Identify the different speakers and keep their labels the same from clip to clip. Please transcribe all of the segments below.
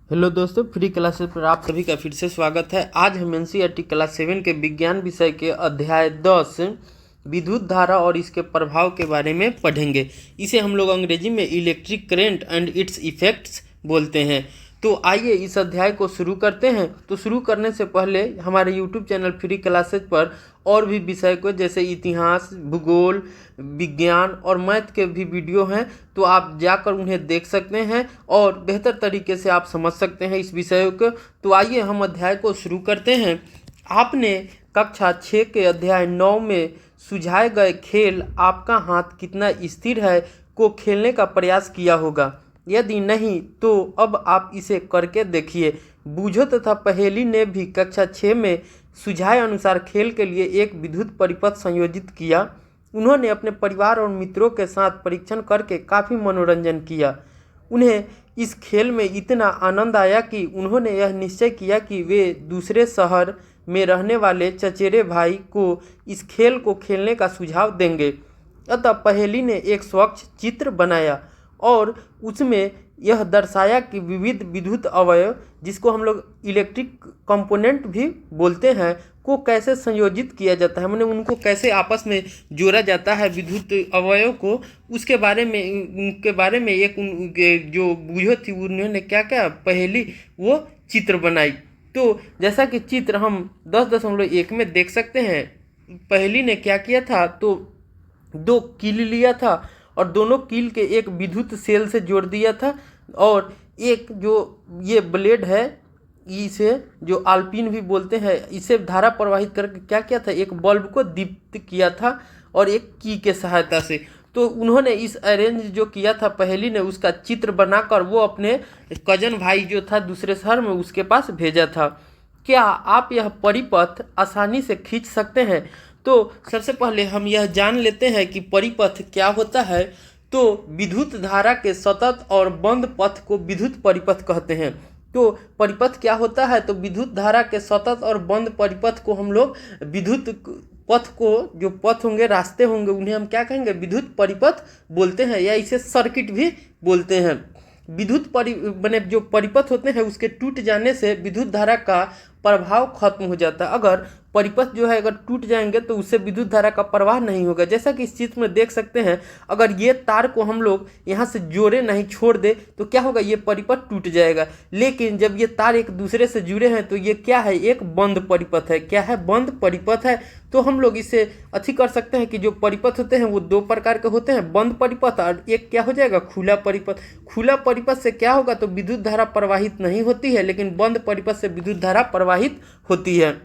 Speaker 1: Hello दोस्तों, free classes पर आप सभी का फिर से स्वागत है। आज हम एनसीईआरटी क्लास 7 के विज्ञान विषय के अध्याय 10 विद्युत धारा और इसके प्रभाव के बारे में पढ़ेंगे। इसे हम लोग अंग्रेजी में electric current and it's effects बोलते हैं। तो आइए इस अध्याय को शुरू करते हैं। तो शुरू करने से पहले हमारे यूट्यूब चैनल फ्री क्लासेज पर और भी विषय को जैसे इतिहास, भूगोल, विज्ञान और मैथ के भी वीडियो हैं, तो आप जाकर उन्हें देख सकते हैं और बेहतर तरीके से आप समझ सकते हैं इस विषय को। तो आइए हम अध्याय को शुरू करते हैं। आपने कक्षा 6 के अध्याय 9 में सुझाए गए खेल आपका हाथ कितना स्थिर है को खेलने का प्रयास किया होगा। यदि नहीं तो अब आप इसे करके देखिए। बूझो तथा पहेली ने भी कक्षा 6 में सुझाए अनुसार खेल के लिए एक विद्युत परिपथ संयोजित किया। उन्होंने अपने परिवार और मित्रों के साथ परीक्षण करके काफ़ी मनोरंजन किया। उन्हें इस खेल में इतना आनंद आया कि उन्होंने यह निश्चय किया कि वे दूसरे शहर में रहने वाले चचेरे भाई को इस खेल को खेलने का सुझाव देंगे। अतः पहेली ने एक स्वच्छ चित्र बनाया और उसमें यह दर्शाया कि विविध विद्युत अवयव, जिसको हम लोग इलेक्ट्रिक कंपोनेंट भी बोलते हैं, को कैसे संयोजित किया जाता है, माने उनको कैसे आपस में जोड़ा जाता है विद्युत अवयव को। उनके बारे में एक जो बूझो थी उन्होंने क्या क्या पहेली वो चित्र बनाई। तो जैसा कि चित्र हम 10.1 में देख सकते हैं, पहेली ने क्या किया था, तो 2 कील लिया था और दोनों कील के एक विद्युत सेल से जोड़ दिया था और एक जो ये ब्लेड है, इसे जो आल्पिन भी बोलते हैं, इसे धारा प्रवाहित करके क्या किया था, एक बल्ब को दीप्त किया था और एक की के सहायता से। तो उन्होंने इस अरेंज जो किया था पहेली ने, उसका चित्र बनाकर वो अपने कजन भाई जो था दूसरे शहर में उसके पास भेजा था। क्या आप यह परिपथ आसानी से खींच सकते हैं? तो सबसे पहले हम यह जान लेते हैं कि परिपथ क्या होता है। तो विद्युत धारा के सतत और बंद पथ को विद्युत परिपथ कहते हैं। तो परिपथ क्या होता है, तो विद्युत धारा के सतत और बंद परिपथ को हम लोग विद्युत पथ को, जो पथ होंगे, रास्ते होंगे, उन्हें हम क्या कहेंगे, विद्युत परिपथ बोलते हैं, या इसे सर्किट भी बोलते हैं। विद्युत माने जो परिपथ होते हैं उसके टूट जाने से विद्युत धारा का प्रभाव खत्म हो जाता है। अगर परिपथ जो है अगर टूट जाएंगे तो उससे विद्युत धारा का प्रवाह नहीं होगा। जैसा कि इस चित्र में देख सकते हैं, अगर ये तार को हम लोग यहाँ से जोड़े नहीं, छोड़ दे, तो क्या होगा, ये परिपथ टूट जाएगा। लेकिन जब ये तार एक दूसरे से जुड़े हैं तो ये क्या है, एक बंद परिपथ है। क्या है, बंद परिपथ है। तो हम लोग इसे अच्छी कर सकते हैं कि जो परिपथ होते हैं वो 2 प्रकार के होते हैं, बंद परिपथ, और एक क्या हो जाएगा, खुला परिपथ। खुला परिपथ से क्या होगा, तो विद्युत धारा प्रवाहित नहीं होती है, लेकिन बंद परिपथ से विद्युत धारा प्रवाहित होती है।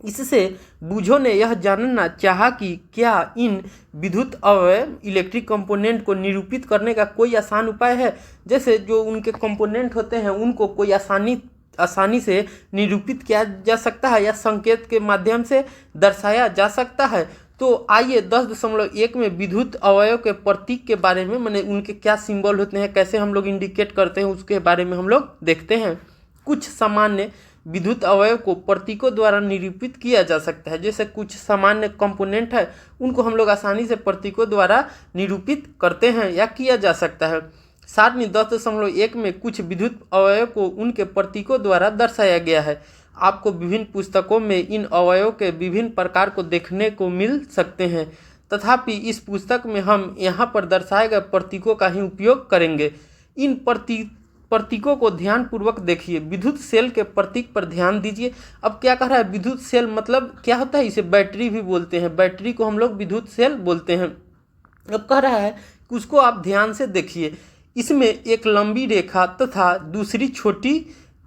Speaker 1: इससे बूझो ने यह जानना चाहा कि क्या इन विद्युत अवयव इलेक्ट्रिक कंपोनेंट को निरूपित करने का कोई आसान उपाय है। जैसे जो उनके कंपोनेंट होते हैं उनको कोई आसानी से निरूपित किया जा सकता है या संकेत के माध्यम से दर्शाया जा सकता है। तो आइए 10.1 में विद्युत अवयव के प्रतीक के बारे में, माने उनके क्या सिंबल होते हैं, कैसे हम लोग इंडिकेट करते हैं, उसके बारे में हम लोग देखते हैं। कुछ सामान्य विद्युत अवयव को प्रतीकों द्वारा निरूपित किया जा सकता है। जैसे कुछ सामान्य कंपोनेंट है उनको हम लोग आसानी से प्रतीकों द्वारा निरूपित करते हैं या किया जा सकता है। सारणी 10.1 में कुछ विद्युत अवयव को उनके प्रतीकों द्वारा दर्शाया गया है। आपको विभिन्न पुस्तकों में इन अवयवों के विभिन्न प्रकार को देखने को मिल सकते हैं, तथापि इस पुस्तक में हम यहाँ पर दर्शाए गए प्रतीकों का ही उपयोग करेंगे। इन प्रतीकों को ध्यानपूर्वक देखिए। विद्युत सेल के प्रतीक पर ध्यान दीजिए। अब क्या कह रहा है, विद्युत सेल मतलब क्या होता है, इसे बैटरी भी बोलते हैं, बैटरी को हम लोग विद्युत सेल बोलते हैं। अब कह रहा है कि उसको आप ध्यान से देखिए। इसमें एक लंबी रेखा तथा दूसरी छोटी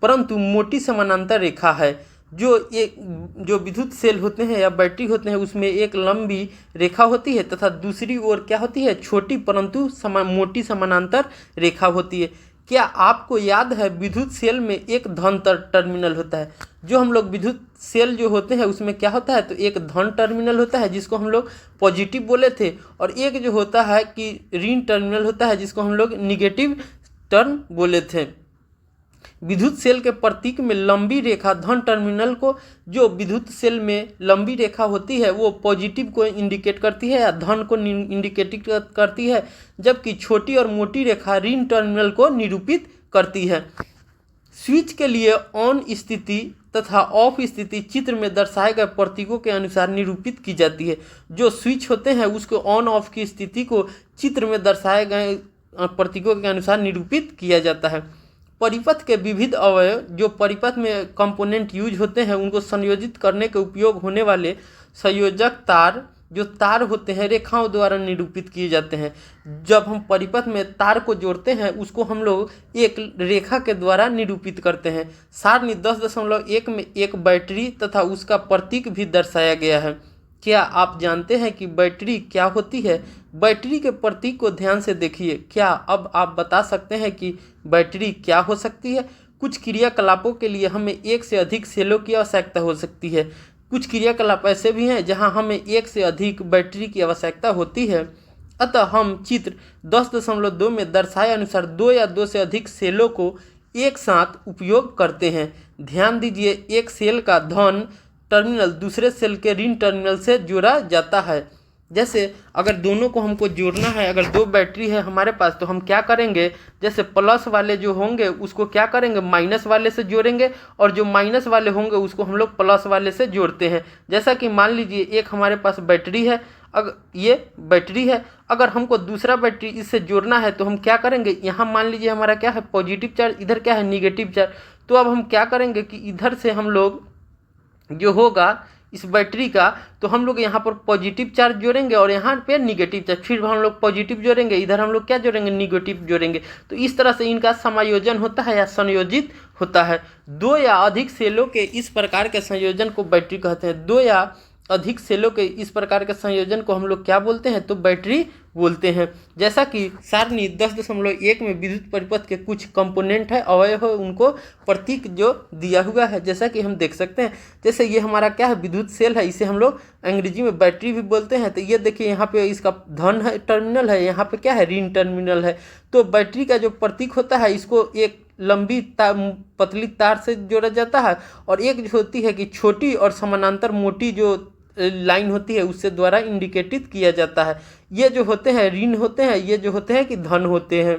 Speaker 1: परंतु मोटी समानांतर रेखा है। जो विद्युत सेल होते हैं या बैटरी होते हैं उसमें एक लंबी रेखा होती है तथा दूसरी ओर क्या होती है, छोटी परंतु मोटी समानांतर रेखा होती है। क्या आपको याद है, विद्युत सेल में एक धन टर्मिनल होता है। जो हम लोग विद्युत सेल जो होते हैं उसमें क्या होता है, तो एक धन टर्मिनल होता है जिसको हम लोग पॉजिटिव बोले थे, और एक जो होता है कि ऋण टर्मिनल होता है जिसको हम लोग निगेटिव टर्म बोले थे। विद्युत सेल के प्रतीक में लंबी रेखा धन टर्मिनल को, जो विद्युत सेल में लंबी रेखा होती है वो पॉजिटिव को इंडिकेट करती है या धन को इंडिकेट करती है, जबकि छोटी और मोटी रेखा ऋण टर्मिनल को निरूपित करती है। स्विच के लिए ऑन स्थिति तथा ऑफ स्थिति चित्र में दर्शाए गए प्रतीकों के अनुसार निरूपित की जाती है। जो स्विच होते हैं उसको ऑन ऑफ की स्थिति को चित्र में दर्शाए गए प्रतीकों के अनुसार निरूपित किया जाता है। परिपथ के विविध अवयव जो परिपथ में कंपोनेंट यूज होते हैं उनको संयोजित करने के उपयोग होने वाले संयोजक तार जो तार होते हैं रेखाओं द्वारा निरूपित किए जाते हैं। जब हम परिपथ में तार को जोड़ते हैं उसको हम लोग एक रेखा के द्वारा निरूपित करते हैं। सारणी 10.1 में एक बैटरी तथा उसका प्रतीक भी दर्शाया गया है। क्या आप जानते हैं कि बैटरी क्या होती है? बैटरी के प्रतीक को ध्यान से देखिए। क्या अब आप बता सकते हैं कि बैटरी क्या हो सकती है? कुछ क्रियाकलापों के लिए हमें एक से अधिक सेलों की आवश्यकता हो सकती है। कुछ क्रियाकलाप ऐसे भी हैं जहां हमें एक से अधिक बैटरी की आवश्यकता होती है। अतः हम चित्र 10.2 में दर्शाए अनुसार 2 या 2 से अधिक सेलों को एक साथ उपयोग करते हैं। ध्यान दीजिए, एक सेल का धन टर्मिनल दूसरे सेल के ऋण टर्मिनल से जोड़ा जाता है। जैसे अगर दोनों को हमको जोड़ना है, अगर 2 बैटरी है हमारे पास, तो हम क्या करेंगे, जैसे प्लस वाले जो होंगे उसको क्या करेंगे, माइनस वाले से जोड़ेंगे, और जो माइनस वाले होंगे उसको हम लोग प्लस वाले से जोड़ते हैं। जैसा कि मान लीजिए एक हमारे पास बैटरी है, अगर ये बैटरी है, अगर हमको दूसरा बैटरी इससे जोड़ना है तो हम क्या करेंगे, यहाँ मान लीजिए हमारा क्या है पॉजिटिव चार्ज, इधर क्या है निगेटिव चार्ज। तो अब हम क्या करेंगे कि इधर से हम लोग जो होगा इस बैटरी का, तो हम लोग यहाँ पर पॉजिटिव चार्ज जोड़ेंगे और यहाँ पे निगेटिव चार्ज, फिर हम लोग पॉजिटिव जोड़ेंगे, इधर हम लोग क्या जोड़ेंगे, निगेटिव जोड़ेंगे। तो इस तरह से इनका समायोजन होता है या संयोजित होता है। 2 या अधिक सेलों के इस प्रकार के संयोजन को बैटरी कहते हैं। 2 या अधिक सेलों के इस प्रकार के संयोजन को हम लोग क्या बोलते हैं, तो बैटरी बोलते हैं। जैसा कि सारणी 10.1 में विद्युत परिपथ के कुछ कंपोनेंट है, अवयव है, उनको प्रतीक जो दिया हुआ है, जैसा कि हम देख सकते हैं। जैसे ये हमारा क्या है, विद्युत सेल है, इसे हम लोग अंग्रेजी में बैटरी भी बोलते हैं। तो ये देखिए यहाँ पे इसका धन है टर्मिनल है, यहाँ पे क्या है ऋण टर्मिनल है। तो बैटरी का जो प्रतीक होता है इसको एक लंबी पतली तार से जोड़ा जाता है, और एक जो होती है कि छोटी और समानांतर मोटी जो लाइन होती है उससे द्वारा इंडिकेटिव किया जाता है। ये जो होते हैं ऋण होते हैं, ये जो होते हैं कि धन होते हैं।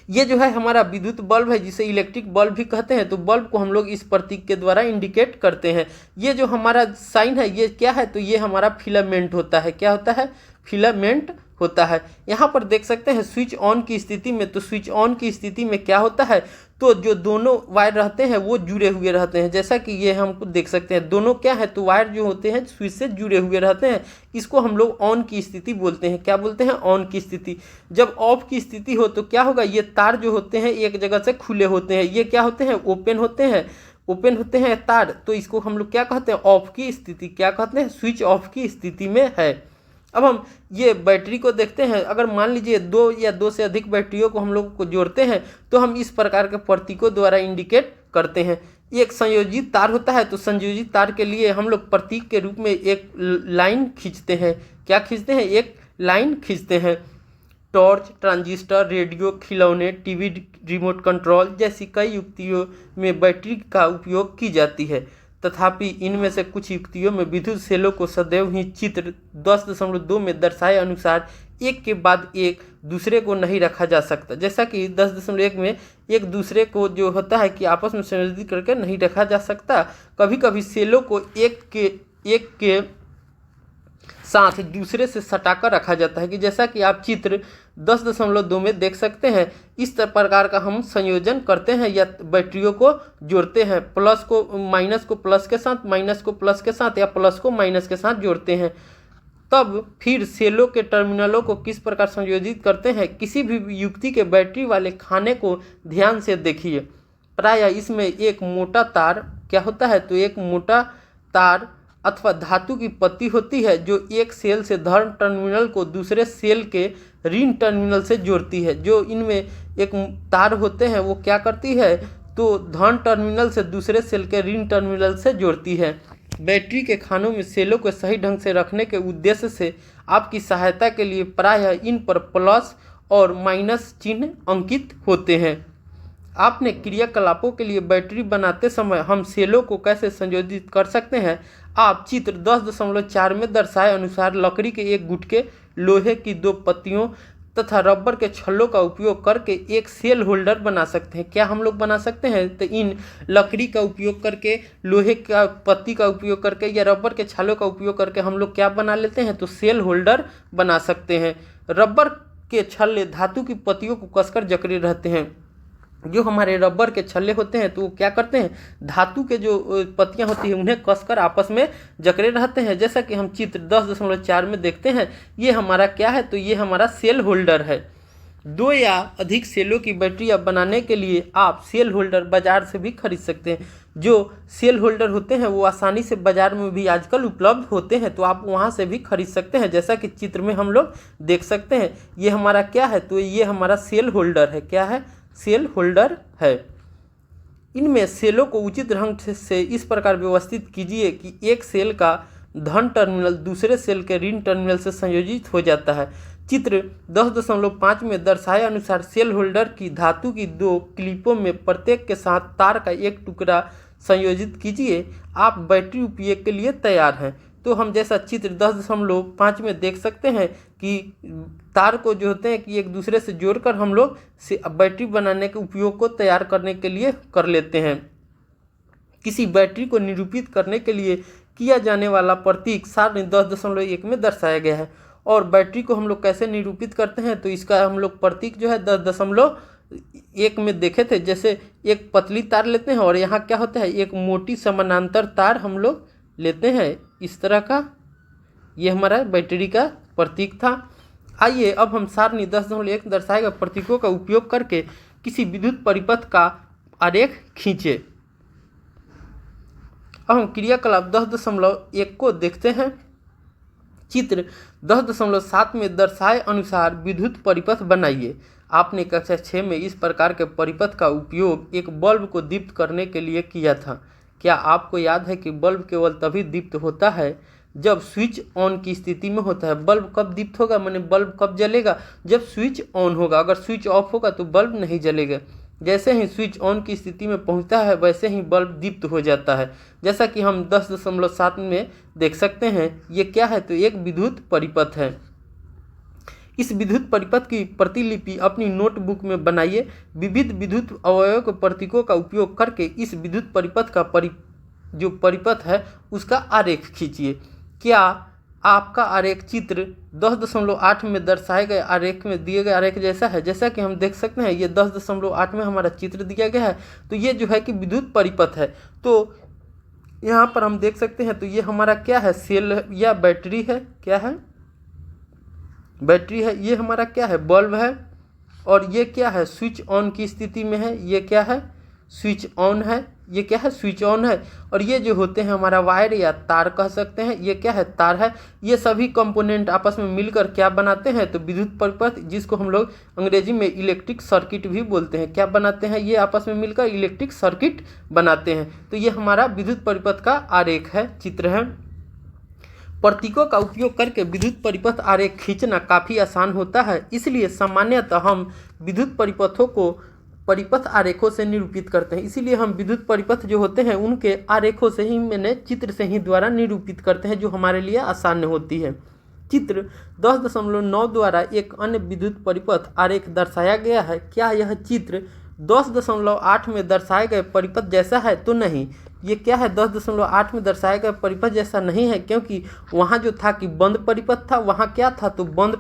Speaker 1: ये जो है हमारा विद्युत बल्ब है जिसे इलेक्ट्रिक बल्ब भी कहते हैं। तो बल्ब को हम लोग इस प्रतीक के द्वारा इंडिकेट करते हैं। ये जो हमारा साइन है ये क्या है, तो ये हमारा फिलामेंट होता है। क्या होता है, फिलामेंट होता है। यहाँ पर देख सकते हैं स्विच ऑन की स्थिति में, तो स्विच ऑन की स्थिति में क्या होता है, तो जो दोनों वायर रहते हैं वो जुड़े हुए रहते हैं। जैसा कि ये हमको देख सकते हैं, दोनों क्या है, तो वायर जो होते हैं स्विच से जुड़े हुए रहते हैं। इसको हम लोग ऑन की स्थिति बोलते हैं। क्या बोलते हैं, ऑन की स्थिति। जब ऑफ की स्थिति हो तो क्या होगा, ये तार जो होते हैं एक जगह से खुले होते हैं, ये क्या होते हैं, ओपन होते हैं, ओपन होते हैं तार। तो इसको हम लोग क्या कहते हैं, ऑफ की स्थिति। क्या कहते हैं, स्विच ऑफ की स्थिति में है। अब हम ये बैटरी को देखते हैं। अगर मान लीजिए 2 या 2 से अधिक बैटरियों को हम लोग को जोड़ते हैं तो हम इस प्रकार के प्रतीकों द्वारा इंडिकेट करते हैं। एक संयोजित तार होता है, तो संयोजित तार के लिए हम लोग प्रतीक के रूप में एक लाइन खींचते हैं। क्या खींचते हैं, एक लाइन खींचते हैं। टॉर्च, ट्रांजिस्टर, रेडियो, खिलौने, टीवी रिमोट कंट्रोल जैसी कई युक्तियों में बैटरी का उपयोग की जाती है। तथापि इनमें से कुछ युक्तियों में विद्युत सेलों को सदैव ही चित्र 10.2 में दर्शाए अनुसार एक के बाद एक दूसरे को नहीं रखा जा सकता। जैसा कि 10.1 में एक दूसरे को जो होता है कि आपस में संयोजित करके नहीं रखा जा सकता। कभी कभी सेलों को एक के साथ दूसरे से सटाकर रखा जाता है, कि जैसा कि आप चित्र 10.2 में देख सकते हैं। इस प्रकार का हम संयोजन करते हैं या बैटरियों को जोड़ते हैं। प्लस को माइनस को प्लस के साथ, माइनस को प्लस के साथ, या प्लस को माइनस के साथ जोड़ते हैं। तब फिर सेलों के टर्मिनलों को किस प्रकार संयोजित करते हैं, किसी भी युक्ति के बैटरी वाले खाने को ध्यान से देखिए। प्रायः इसमें एक मोटा तार क्या होता है, तो एक मोटा तार अथवा धातु की पत्ती होती है जो एक सेल से धन टर्मिनल को दूसरे सेल के ऋण टर्मिनल से जोड़ती है। जो इनमें एक तार होते हैं वो क्या करती है, तो धन टर्मिनल से दूसरे सेल के ऋण टर्मिनल से जोड़ती है। बैटरी के खानों में सेलों को सही ढंग से रखने के उद्देश्य से आपकी सहायता के लिए प्रायः इन पर प्लस और माइनस चिन्ह अंकित होते हैं। आपने क्रियाकलापों के लिए बैटरी बनाते समय हम सेलों को कैसे संयोजित कर सकते हैं। आप चित्र 10.4 में दर्शाए अनुसार लकड़ी के एक गुटके, लोहे की 2 पत्तियों, तथा रबर के छल्लों का उपयोग करके एक सेल होल्डर बना सकते हैं। क्या हम लोग बना सकते हैं? तो इन लकड़ी का उपयोग करके, लोहे का पत्ती का उपयोग करके या रबर के छल्लों का उपयोग करके हम लोग क्या बना लेते हैं? तो सेल होल्डर बना सकते हैं। रबर के छल्ले धातु की पत्तियों को कसकर जकड़े रहते हैं। जो हमारे रबर के छल्ले होते हैं तो वो क्या करते हैं? धातु के जो पत्तियां होती हैं उन्हें कसकर आपस में जकड़े रहते हैं। जैसा कि हम चित्र 10.4 में देखते हैं, ये हमारा क्या है? तो ये हमारा सेल होल्डर है। 2 या अधिक सेलों की बैटरी अब बनाने के लिए आप सेल होल्डर बाजार से भी खरीद सकते हैं। जो सेल होल्डर होते हैं वो आसानी से बाजार में भी आजकल उपलब्ध होते हैं, तो आप वहाँ से भी खरीद सकते हैं। जैसा कि चित्र में हम लोग देख सकते हैं, ये हमारा क्या है? तो ये हमारा सेल होल्डर है। क्या है? सेल होल्डर है। इनमें सेलों को उचित ढंग से इस प्रकार व्यवस्थित कीजिए कि एक सेल का धन टर्मिनल दूसरे सेल के ऋण टर्मिनल से संयोजित हो जाता है। चित्र 10.5 में दर्शाए अनुसार सेल होल्डर की धातु की 2 क्लिपों में प्रत्येक के साथ तार का एक टुकड़ा संयोजित कीजिए। आप बैटरी उपयोग के लिए तैयार हैं। तो हम जैसा चित्र 10.5 में देख सकते हैं कि तार को जो होते हैं कि एक दूसरे से जोड़कर हम लोग बैटरी बनाने के उपयोग को तैयार करने के लिए कर लेते हैं। किसी बैटरी को निरूपित करने के लिए किया जाने वाला प्रतीक सारणी 10.1 में दर्शाया गया है। और बैटरी को हम लोग कैसे निरूपित करते हैं? तो इसका हम लोग प्रतीक जो है 10.1 में देखे थे। जैसे एक पतली तार लेते हैं और यहाँ क्या होता है? एक मोटी समानांतर तार हम लोग लेते हैं इस तरह का। ये हमारा बैटरी का प्रतीक था। आइए अब हम सारणी 10.1 दर्शाए गए प्रतीकों का उपयोग करके किसी विद्युत परिपथ का आरेख खींचे। अब हम क्रियाकलाप 10.1 को देखते हैं। चित्र 10.7 में दर्शाए अनुसार विद्युत परिपथ बनाइए। आपने कक्षा 6 में इस प्रकार के परिपथ का उपयोग एक बल्ब को दीप्त करने के लिए किया था। क्या आपको याद है कि बल्ब केवल तभी दीप्त होता है जब स्विच ऑन की स्थिति में होता है? बल्ब कब दीप्त होगा, माने बल्ब कब जलेगा? जब स्विच ऑन होगा। अगर स्विच ऑफ होगा तो बल्ब नहीं जलेगा। जैसे ही स्विच ऑन की स्थिति में पहुंचता है वैसे ही बल्ब दीप्त हो जाता है। जैसा कि हम 10.7 में देख सकते हैं। ये क्या है? तो एक विद्युत परिपथ है। इस विद्युत परिपथ की प्रतिलिपि अपनी नोटबुक में बनाइए। विविध विद्युत अवयवों के प्रतीकों का उपयोग करके इस विद्युत परिपथ का जो परिपथ है उसका आरेख खींचिए। क्या आपका आरेख चित्र 10.8 में दर्शाए गए आरेख में दिए गए आरेख जैसा है? जैसा कि हम देख सकते हैं, ये 10.8 में हमारा चित्र दिया गया है। तो ये जो है कि विद्युत परिपथ है। तो यहाँ पर हम देख सकते हैं, तो ये हमारा क्या है? सेल या बैटरी है। क्या है? बैटरी है। ये हमारा क्या है? बल्ब है। और ये क्या है? स्विच ऑन की स्थिति में है। ये क्या है? स्विच ऑन है। ये क्या है? स्विच ऑन है। और ये जो होते हैं हमारा वायर या तार कह सकते हैं। ये क्या है? तार है। ये सभी कंपोनेंट आपस में मिलकर क्या बनाते हैं? तो विद्युत परिपथ, जिसको हम लोग अंग्रेजी में इलेक्ट्रिक सर्किट भी बोलते हैं। क्या बनाते हैं? ये आपस में मिलकर इलेक्ट्रिक सर्किट बनाते हैं। तो ये हमारा विद्युत परिपथ का आरेख है, चित्र है। प्रतीकों का उपयोग करके विद्युत परिपथ आरेख खींचना काफ़ी आसान होता है। इसलिए सामान्यतः हम विद्युत परिपथों को परिपथ आरेखों से निरूपित करते हैं। इसीलिए हम विद्युत परिपथ जो होते हैं उनके आरेखों से ही, मैंने चित्र से ही द्वारा निरूपित करते हैं, जो हमारे लिए आसान होती है। चित्र 10.9 द्वारा एक अन्य विद्युत परिपथ आरेख दर्शाया गया है। क्या यह चित्र 10.8 में दर्शाए गए परिपथ जैसा है? तो नहीं। ये क्या है? 10.8 में दर्शाए गए परिपथ जैसा नहीं है, क्योंकि वहाँ जो था कि बंद परिपथ था। वहाँ क्या था? तो बंद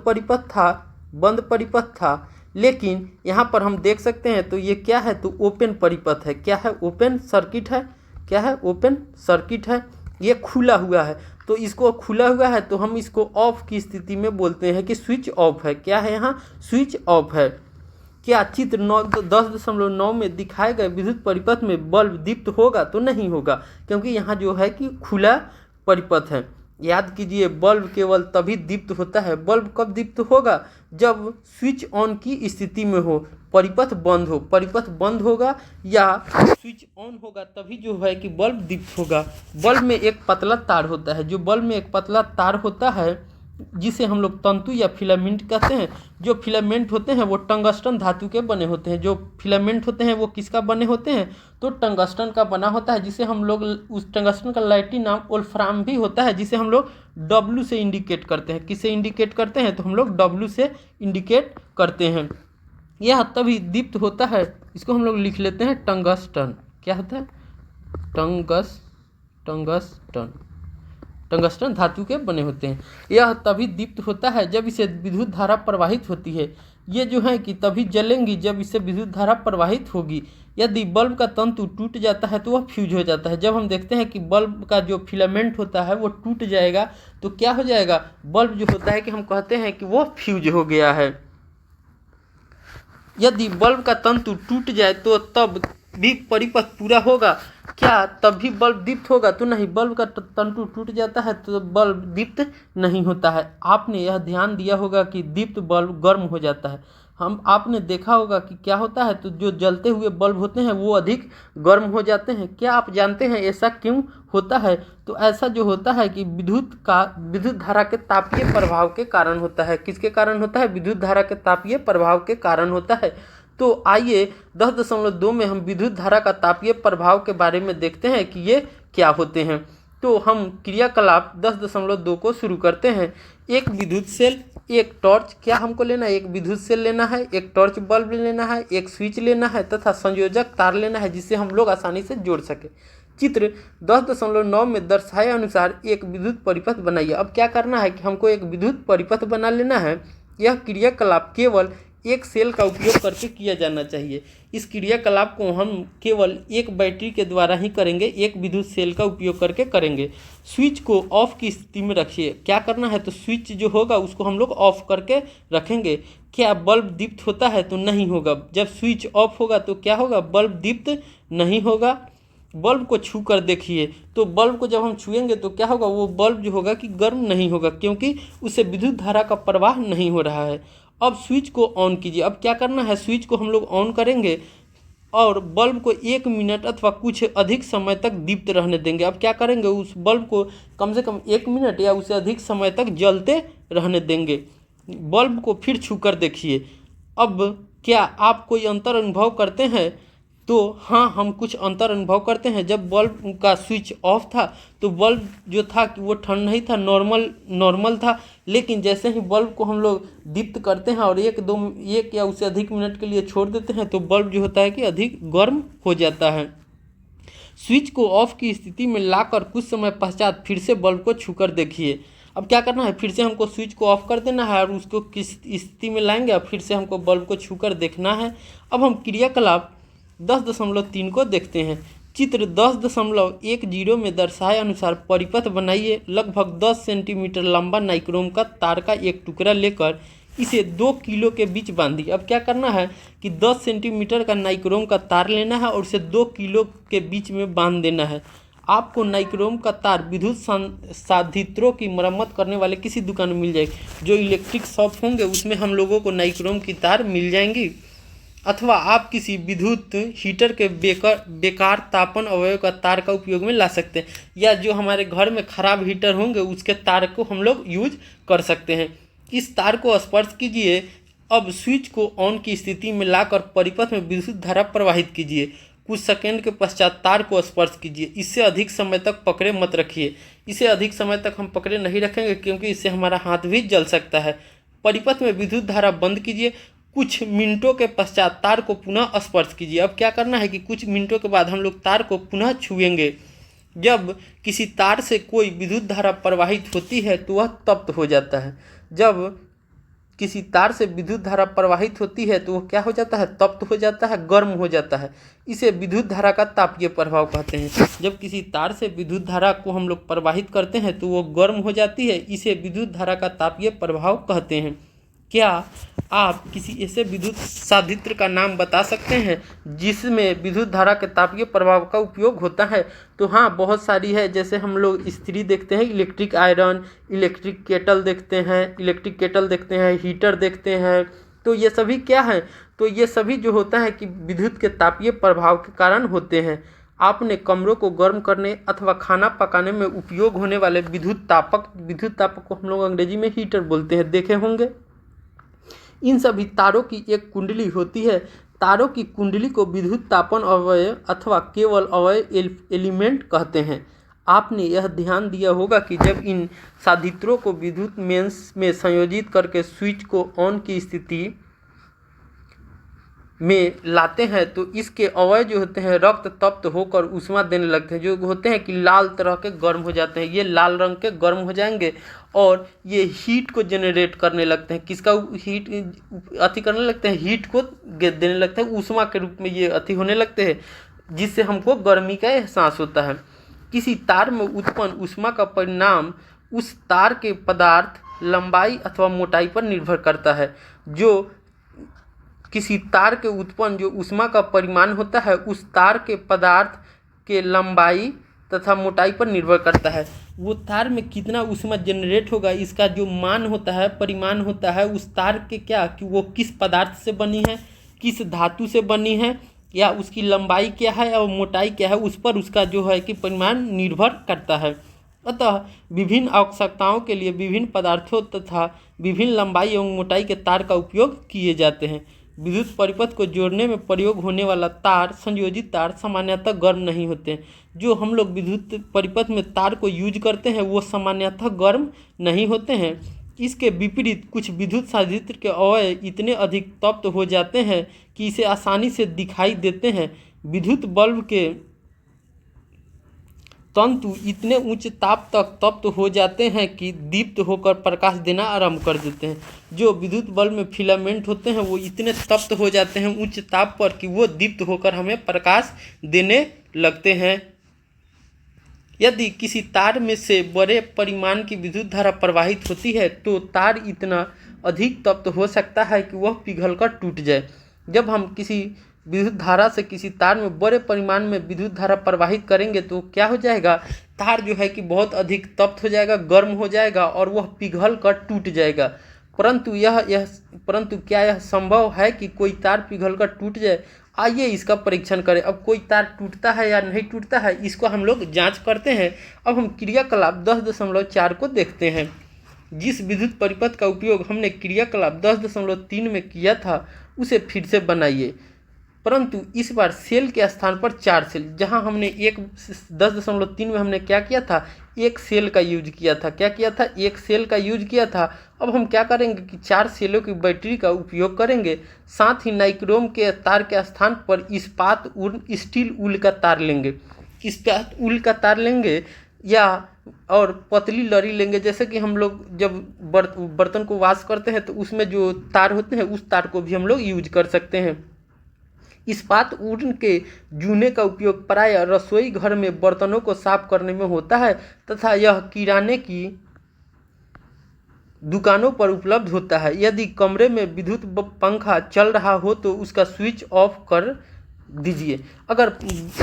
Speaker 1: परिपथ था। लेकिन यहाँ पर हम देख सकते हैं, तो ये क्या है? तो ओपन परिपथ है। क्या है? ओपन सर्किट है। क्या है? ओपन सर्किट है। ये खुला हुआ है। तो इसको खुला हुआ है तो हम इसको ऑफ की स्थिति में बोलते हैं कि स्विच ऑफ है। क्या है? यहाँ स्विच ऑफ है। क्या चित्र 10.9 में दिखाए गए विद्युत परिपथ में बल्ब दीप्त होगा? तो नहीं होगा, क्योंकि यहाँ जो है कि खुला परिपथ है। याद कीजिए, बल्ब केवल तभी दीप्त होता है। बल्ब कब दीप्त होगा? जब स्विच ऑन की स्थिति में हो, परिपथ बंद हो। परिपथ बंद होगा या स्विच ऑन होगा तभी जो है कि बल्ब दीप्त होगा। बल्ब में एक पतला तार होता है। जो बल्ब में एक पतला तार होता है जिसे हम लोग तंतु या फिलामेंट कहते हैं। जो फिलामेंट होते हैं वो टंगस्टन धातु के बने होते हैं। जो फिलामेंट होते हैं वो किसका बने होते हैं, तो टंगस्टन का बना होता है, जिसे हम लोग उस टंगस्टन का लैटिन नाम वोल्फ्राम भी होता है, जिसे हम लोग W से इंडिकेट करते हैं। किससे इंडिकेट करते हैं, तो हम लोग W से इंडिकेट करते हैं। यह तभी दीप्त होता है, इसको हम लोग लिख लेते हैं टंगस्टन। क्या होता है, टंगस्टन धातु के बने होते हैं। यह तभी दीप्त होता है जब इसे विद्युत धारा प्रवाहित होती है। ये जो है कि तभी जलेंगी जब इसे विद्युत धारा प्रवाहित होगी। यदि बल्ब का तंतु टूट जाता है तो वह फ्यूज हो जाता है। जब हम देखते हैं कि बल्ब का जो फिलामेंट होता है वो टूट जाएगा तो क्या हो जाएगा, बल्ब जो होता है कि हम कहते हैं कि वो फ्यूज हो गया है। यदि बल्ब का तंतु टूट जाए तो तब भी परिपथ पूरा होगा क्या, तब भी बल्ब दीप्त होगा, तो नहीं। बल्ब का तंतु टूट जाता है तो बल्ब दीप्त नहीं होता है। आपने यह ध्यान दिया होगा कि दीप्त बल्ब गर्म हो जाता है। आपने देखा होगा कि क्या होता है, तो जो जलते हुए बल्ब होते हैं वो अधिक गर्म हो जाते हैं। क्या आप जानते हैं ऐसा क्यों होता है, तो ऐसा जो होता है कि विद्युत धारा के तापीय प्रभाव के कारण होता है। किसके कारण होता है, विद्युत धारा के तापीय प्रभाव के कारण होता है। तो आइए 10.2 में हम विद्युत धारा का तापीय प्रभाव के बारे में देखते हैं कि ये क्या होते हैं। तो हम क्रियाकलाप 10.2 को शुरू करते हैं। एक विद्युत सेल, एक टॉर्च, क्या हमको लेना है, एक विद्युत सेल लेना है, एक टॉर्च बल्ब लेना है, एक स्विच लेना है तथा संयोजक तार लेना है जिसे हम लोग आसानी से जोड़ सके। चित्र 10.9 में दर्शाए अनुसार एक विद्युत परिपथ बनाइए। अब क्या करना है कि हमको एक विद्युत परिपथ बना लेना है। यह क्रियाकलाप केवल एक सेल का उपयोग करके किया जाना चाहिए। इस क्रियाकलाप को हम केवल एक बैटरी के द्वारा ही करेंगे, एक विद्युत सेल का उपयोग करके करेंगे। स्विच को ऑफ की स्थिति में रखिए। क्या करना है, तो स्विच जो होगा उसको हम लोग ऑफ करके रखेंगे। क्या बल्ब दीप्त होता है, तो नहीं होगा। जब स्विच ऑफ होगा तो क्या होगा, बल्ब दीप्त नहीं होगा। बल्ब को छू कर देखिए, तो बल्ब को जब हम छुएंगे तो क्या होगा, वो बल्ब जो होगा कि गर्म नहीं होगा, क्योंकि उससे विद्युत धारा का प्रवाह नहीं हो रहा है। अब स्विच को ऑन कीजिए। अब क्या करना है, स्विच को हम लोग ऑन करेंगे और बल्ब को 1 मिनट अथवा कुछ अधिक समय तक दीप्त रहने देंगे। अब क्या करेंगे, उस बल्ब को कम से कम 1 मिनट या उससे अधिक समय तक जलते रहने देंगे। बल्ब को फिर छू कर देखिए। अब क्या आप कोई अंतर अनुभव करते हैं, तो हाँ, हम कुछ अंतर अनुभव करते हैं। जब बल्ब का स्विच ऑफ था तो बल्ब जो था कि वो ठंड नहीं था, नॉर्मल था। लेकिन जैसे ही बल्ब को हम लोग दीप्त करते हैं और एक या उससे अधिक मिनट के लिए छोड़ देते हैं तो बल्ब जो होता है कि अधिक गर्म हो जाता है। स्विच को ऑफ की स्थिति में लाकर कुछ समय पश्चात फिर से बल्ब को छूकर देखिए। अब क्या करना है, फिर से हमको स्विच को ऑफ कर देना है और उसको किस स्थिति में लाएंगे और फिर से हमको बल्ब को छूकर देखना है। अब हम क्रियाकलाप 10.3 को देखते हैं। चित्र 10.10 में दर्शाए अनुसार परिपथ बनाइए। लगभग 10 सेंटीमीटर लंबा नाइक्रोम का तार का एक टुकड़ा लेकर इसे 2 किलो के बीच बांधिए। अब क्या करना है कि 10 सेंटीमीटर का नाइक्रोम का तार लेना है और उसे 2 किलो के बीच में बांध देना है। आपको नाइक्रोम का तार विद्युत साधित्रों की मरम्मत करने वाले किसी दुकान में मिल जाएगी। जो इलेक्ट्रिक शॉप होंगे उसमें हम लोगों को नाइक्रोम की तार मिल जाएंगी, अथवा आप किसी विद्युत हीटर के बेकार तापन अवयव का तार का उपयोग में ला सकते हैं, या जो हमारे घर में खराब हीटर होंगे उसके तार को हम लोग यूज कर सकते हैं। इस तार को स्पर्श कीजिए। अब स्विच को ऑन की स्थिति में लाकर परिपथ में विद्युत धारा प्रवाहित कीजिए। कुछ सेकंड के पश्चात तार को स्पर्श कीजिए। इससे अधिक समय तक पकड़े मत रखिए। इसे अधिक समय तक हम पकड़े नहीं रखेंगे क्योंकि इससे हमारा हाथ भी जल सकता है। परिपथ में विद्युत धारा बंद कीजिए। कुछ मिनटों के पश्चात तार को पुनः स्पर्श कीजिए। अब क्या करना है कि कुछ मिनटों के बाद हम लोग तार को पुनः छुएंगे। जब किसी तार से कोई विद्युत धारा प्रवाहित होती है तो वह तप्त हो जाता है। जब किसी तार से विद्युत धारा प्रवाहित होती है तो वह क्या हो जाता है, तप्त हो जाता है, गर्म हो जाता है। इसे विद्युत धारा का तापीय प्रभाव कहते हैं। जब किसी तार से विद्युत धारा को हम लोग प्रवाहित करते हैं तो वो गर्म हो जाती है। इसे विद्युत धारा का तापीय प्रभाव कहते हैं। क्या आप किसी ऐसे विद्युत साधित्र का नाम बता सकते हैं जिसमें विद्युत धारा के तापीय प्रभाव का उपयोग होता है? तो हाँ, बहुत सारी है। जैसे हम लोग इस्त्री देखते हैं, इलेक्ट्रिक आयरन, इलेक्ट्रिक केटल देखते हैं, हीटर देखते हैं। तो ये सभी क्या है, तो ये सभी जो होता है कि विद्युत के तापीय प्रभाव के कारण होते हैं। आपने कमरों को गर्म करने अथवा खाना पकाने में उपयोग होने वाले विद्युत तापक को हम लोग अंग्रेजी में हीटर बोलते हैं, देखे होंगे। इन सभी तारों की एक कुंडली होती है। तारों की कुंडली को विद्युत तापन अवयव अथवा केवल अवयव एलिमेंट कहते हैं। आपने यह ध्यान दिया होगा कि जब इन साधित्रों को विद्युत मेंस में संयोजित करके स्विच को ऑन की स्थिति में लाते हैं तो इसके अवयव जो होते हैं रक्त तप्त होकर ऊष्मा देने लगते हैं, जो होते हैं कि लाल तरह के गर्म हो जाते हैं। ये लाल रंग के गर्म हो जाएंगे और ये हीट को जनरेट करने लगते हैं। किसका हीट अति करने लगते हैं? हीट को देने लगते हैं, ऊष्मा के रूप में ये अति होने लगते हैं, जिससे हमको गर्मी का एहसास होता है। किसी तार में उत्पन्न ऊष्मा का परिणाम उस तार के पदार्थ, लंबाई अथवा मोटाई पर निर्भर करता है। जो किसी तार के उत्पन्न जो ऊष्मा का परिमाण होता है उस तार के पदार्थ के लंबाई तथा मोटाई पर निर्भर करता है। वो तार में कितना ऊष्मा जनरेट होगा, इसका जो मान होता है, परिमाण होता है उस तार के क्या कि वो किस पदार्थ से बनी है, किस धातु से बनी है, या उसकी लंबाई क्या है और मोटाई क्या है, उस पर उसका जो है कि परिमाण निर्भर करता है। अतः विभिन्न आवश्यकताओं के लिए विभिन्न पदार्थों तथा विभिन्न लंबाई एवं मोटाई के तार का उपयोग किए जाते हैं। विद्युत परिपथ को जोड़ने में प्रयोग होने वाला तार, संयोजित तार, सामान्यतः गर्म नहीं होते हैं। जो हम लोग विद्युत परिपथ में तार को यूज करते हैं वो सामान्यतः गर्म नहीं होते हैं। इसके विपरीत कुछ विद्युत साधित्र के अवयव इतने अधिक तप्त हो जाते हैं कि इसे आसानी से दिखाई देते हैं। विद्युत बल्ब के तंतु इतने उच्च ताप तक तप्त हो जाते हैं कि दीप्त होकर प्रकाश देना आरंभ कर देते हैं। जो विद्युत बल्ब में फिलामेंट होते हैं वो इतने तप्त हो जाते हैं उच्च ताप पर कि वो दीप्त होकर हमें प्रकाश देने लगते हैं। यदि किसी तार में से बड़े परिमाण की विद्युत धारा प्रवाहित होती है तो तार इतना अधिक तप्त हो सकता है कि वह पिघलकर टूट जाए। जब हम किसी विद्युत धारा से किसी तार में बड़े परिमाण में विद्युत धारा प्रवाहित करेंगे तो क्या हो जाएगा, तार जो है कि बहुत अधिक तप्त हो जाएगा, गर्म हो जाएगा और वह पिघल कर टूट जाएगा। परंतु क्या यह संभव है कि कोई तार पिघल कर टूट जाए? आइए इसका परीक्षण करें। अब कोई तार टूटता है या नहीं टूटता है इसको हम लोग जांच करते हैं। अब हम क्रियाकलाप 10.4 को देखते हैं। जिस विद्युत परिपथ का उपयोग हमने क्रियाकलाप 10.3 में किया था उसे फिर से बनाइए, परंतु इस बार सेल के स्थान पर 4 सेल। जहां हमने 10.3 में हमने क्या किया था, एक सेल का यूज किया था। क्या किया था? एक सेल का यूज किया था। अब हम क्या करेंगे कि 4 सेलों की बैटरी का उपयोग करेंगे। साथ ही नाइक्रोम के तार के स्थान पर इस्पात स्टील ऊल का तार लेंगे। इस्पात ऊल का तार लेंगे या और पतली लड़ी लेंगे। जैसे कि हम लोग जब बर्तन को वॉश करते हैं तो उसमें जो तार होते हैं उस तार को भी हम लोग यूज कर सकते हैं। इस्पात ऊन के जूने का उपयोग प्रायः रसोई घर में बर्तनों को साफ करने में होता है तथा यह किराने की दुकानों पर उपलब्ध होता है। यदि कमरे में विद्युत पंखा चल रहा हो तो उसका स्विच ऑफ कर दीजिए। अगर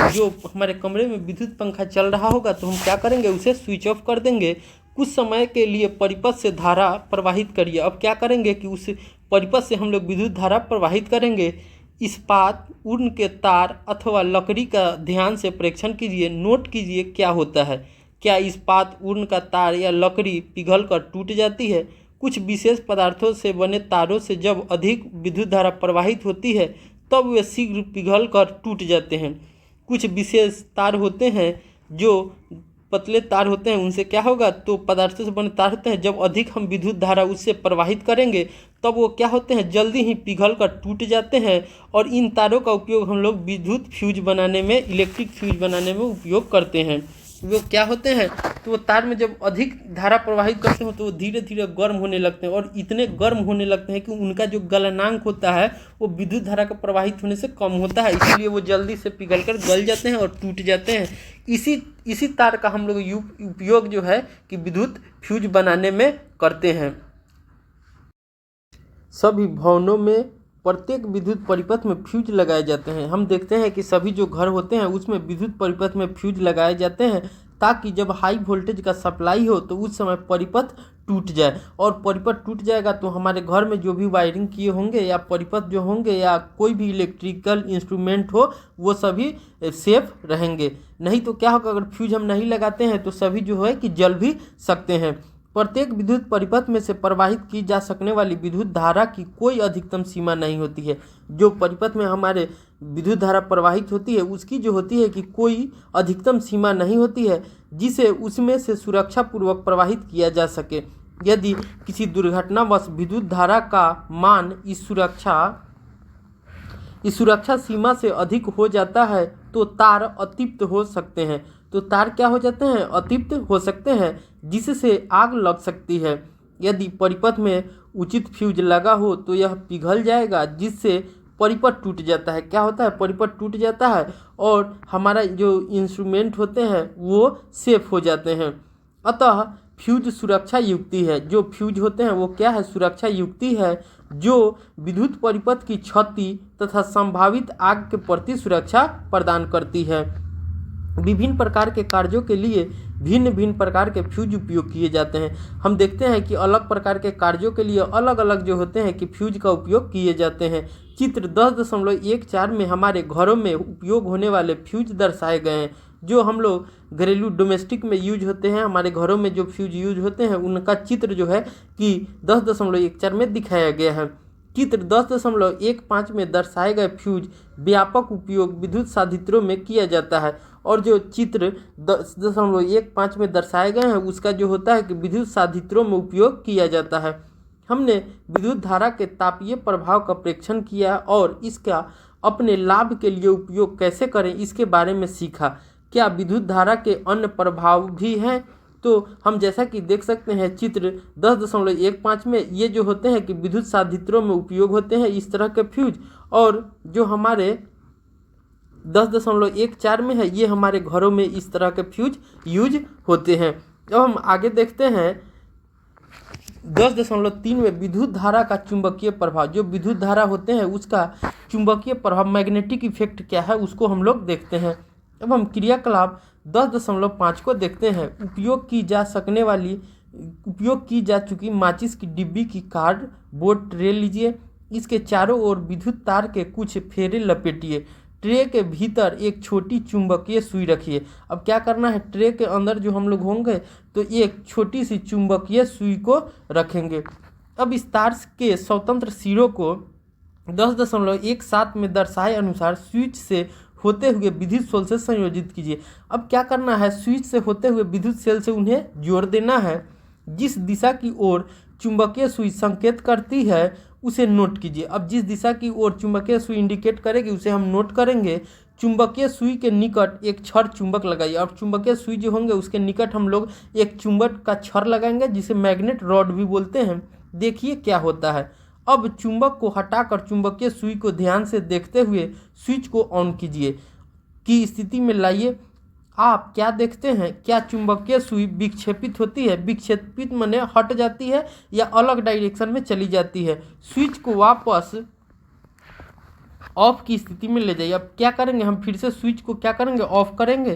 Speaker 1: जो हमारे कमरे में विद्युत पंखा चल रहा होगा तो हम क्या करेंगे, उसे स्विच ऑफ कर देंगे। कुछ समय के लिए परिपथ से धारा प्रवाहित करिए। अब क्या करेंगे कि उस परिपथ से हम लोग विद्युत धारा प्रवाहित करेंगे। इस्पात ऊन के तार अथवा लकड़ी का ध्यान से परीक्षण कीजिए। नोट कीजिए क्या होता है। क्या इस्पात ऊन का तार या लकड़ी पिघलकर टूट जाती है? कुछ विशेष पदार्थों से बने तारों से जब अधिक विद्युत धारा प्रवाहित होती है तब वे शीघ्र पिघलकर टूट जाते हैं। कुछ विशेष तार होते हैं जो पतले तार होते हैं, उनसे क्या होगा, तो पदार्थों से बने तार होते हैं, जब अधिक हम विद्युत धारा उससे प्रवाहित करेंगे तब वो क्या होते हैं, जल्दी ही पिघल कर टूट जाते हैं। और इन तारों का उपयोग हम लोग विद्युत फ्यूज बनाने में, इलेक्ट्रिक फ्यूज बनाने में उपयोग करते हैं। वो क्या होते हैं, तो वो तार में जब अधिक धारा प्रवाहित करते हैं तो वो धीरे धीरे गर्म होने लगते हैं और इतने गर्म होने लगते हैं कि उनका जो गलनांक होता है वो विद्युत धारा का प्रवाहित होने से कम होता है, इसलिए वो जल्दी से पिघलकर गल जाते हैं और टूट जाते हैं। इसी तार का हम लोग उपयोग जो है कि विद्युत फ्यूज बनाने में करते हैं। सभी भवनों में प्रत्येक विद्युत परिपथ में फ्यूज लगाए जाते हैं। हम देखते हैं कि सभी जो घर होते हैं उसमें विद्युत परिपथ में फ्यूज लगाए जाते हैं ताकि जब हाई वोल्टेज का सप्लाई हो तो उस समय परिपथ टूट जाए, और परिपथ टूट जाएगा तो हमारे घर में जो भी वायरिंग किए होंगे या परिपथ जो होंगे या कोई भी इलेक्ट्रिकल इंस्ट्रूमेंट हो वो सभी सेफ रहेंगे। नहीं तो क्या होगा, अगर फ्यूज हम नहीं लगाते हैं तो सभी जो है कि जल भी सकते हैं। प्रत्येक विद्युत परिपथ में से प्रवाहित की जा सकने वाली विद्युत धारा की कोई अधिकतम सीमा नहीं होती है। जो परिपथ में हमारे विद्युत धारा प्रवाहित होती है उसकी जो होती है कि कोई अधिकतम सीमा नहीं होती है जिसे उसमें से सुरक्षा पूर्वक प्रवाहित किया जा सके। यदि किसी दुर्घटनावश विद्युत धारा का मान इस सुरक्षा सीमा से अधिक हो जाता है तो तार अतिप्त हो सकते हैं। तो तार क्या हो जाते हैं, अतिप्त हो सकते हैं, जिससे आग लग सकती है। यदि परिपथ में उचित फ्यूज लगा हो तो यह पिघल जाएगा, जिससे परिपथ टूट जाता है। क्या होता है, परिपथ टूट जाता है और हमारा जो इंस्ट्रूमेंट होते हैं वो सेफ हो जाते हैं। अतः फ्यूज सुरक्षा युक्ति है। जो फ्यूज होते हैं वो क्या है, सुरक्षा युक्ति है जो विद्युत परिपथ की क्षति तथा संभावित आग के प्रति सुरक्षा प्रदान करती है। विभिन्न प्रकार के कार्यों के लिए भिन्न भिन्न प्रकार के फ्यूज उपयोग किए जाते हैं। हम देखते हैं कि अलग प्रकार के कार्यों के लिए अलग अलग जो होते हैं कि फ्यूज का उपयोग किए जाते हैं। चित्र 10.14 में हमारे घरों में उपयोग होने वाले फ्यूज दर्शाए गए हैं। जो हम लोग घरेलू डोमेस्टिक में यूज होते हैं, हमारे घरों में जो फ्यूज यूज होते हैं उनका चित्र जो है कि 10.14 में दिखाया गया है। चित्र 10.15 में दर्शाए गए फ्यूज व्यापक उपयोग विद्युत साधित्रों में किया जाता है, और जो चित्र 10.15 में दर्शाए गए हैं उसका जो होता है कि विद्युत साधित्रों में उपयोग किया जाता है। हमने विद्युत धारा के तापीय प्रभाव का प्रेक्षण किया और इसका अपने लाभ के लिए उपयोग कैसे करें इसके बारे में सीखा। क्या विद्युत धारा के अन्य प्रभाव भी हैं? तो हम जैसा कि देख सकते हैं चित्र 10.15 में ये जो होते हैं कि विद्युत साधित्रों में उपयोग होते हैं इस तरह के फ्यूज, और जो हमारे 10.14 में है ये हमारे घरों में इस तरह के फ्यूज यूज होते हैं। अब हम आगे देखते हैं 10.3 में विद्युत धारा का चुंबकीय प्रभाव। जो विद्युत धारा होते हैं उसका चुंबकीय प्रभाव मैग्नेटिक इफेक्ट क्या है उसको हम लोग देखते हैं। अब हम क्रियाकलाप 10.5 को देखते हैं। उपयोग की जा चुकी माचिस की डिब्बी की कार्डबोर्ड ट्रे लीजिए। इसके चारों ओर विद्युत तार के कुछ फेरे लपेटिए। ट्रे के भीतर एक छोटी चुंबकीय सुई रखिए। अब क्या करना है, ट्रे के अंदर जो हम लोग होंगे तो एक छोटी सी चुंबकीय सुई को रखेंगे। अब इस तार के स्वतंत्र सिरों को 10.17 में दर्शाए अनुसार स्विच से होते हुए विद्युत सेल से संयोजित कीजिए। अब क्या करना है, स्विच से होते हुए विद्युत सेल से उन्हें जोड़ देना है। जिस दिशा की ओर चुंबकीय सुई संकेत करती है उसे नोट कीजिए। अब जिस दिशा की ओर चुंबकीय सुई इंडिकेट करेगी उसे हम नोट करेंगे। चुंबकीय सुई के निकट एक छड़ चुंबक लगाइए। अब चुंबकीय सुई जो होंगे उसके निकट हम लोग एक चुंबक का छड़ लगाएंगे जिसे मैग्नेट रॉड भी बोलते हैं। देखिए क्या होता है। अब चुंबक को हटाकर चुंबकीय सुई को ध्यान से देखते हुए स्विच को ऑन कीजिए की स्थिति में लाइए। आप क्या देखते हैं, क्या चुंबकीय सुई विक्षेपित होती है? विक्षेपित माने हट जाती है या अलग डायरेक्शन में चली जाती है। स्विच को वापस ऑफ की स्थिति में ले जाइए। अब क्या करेंगे, हम फिर से स्विच को क्या करेंगे, ऑफ करेंगे।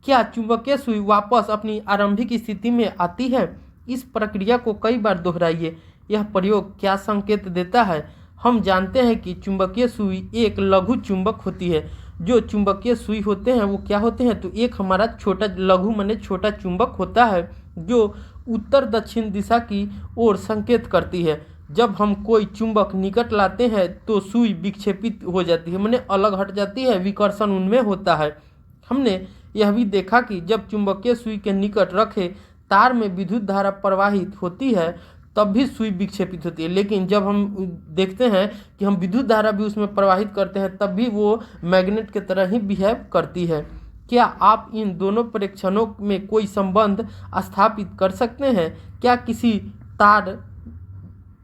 Speaker 1: क्या चुंबकीय सुई वापस अपनी आरंभिक स्थिति में आती है? इस प्रक्रिया को कई बार दोहराइए। यह प्रयोग क्या संकेत देता है? हम जानते हैं कि चुंबकीय सुई एक लघु चुंबक होती है। जो चुंबकीय सुई होते हैं वो क्या होते हैं, तो एक हमारा छोटा लघु माने छोटा चुंबक होता है जो उत्तर दक्षिण दिशा की ओर संकेत करती है। जब हम कोई चुंबक निकट लाते हैं तो सुई विक्षेपित हो जाती है, माने अलग हट जाती है, विकर्षण उनमें होता है। हमने यह भी देखा कि जब चुंबकीय सुई के निकट रखे तार में विद्युत धारा प्रवाहित होती है तब भी सुई विक्षेपित होती है, लेकिन जब हम देखते हैं कि हम विद्युत धारा भी उसमें प्रवाहित करते हैं तब भी वो मैग्नेट की तरह ही बिहेव करती है। क्या आप इन दोनों परीक्षणों में कोई संबंध स्थापित कर सकते हैं? क्या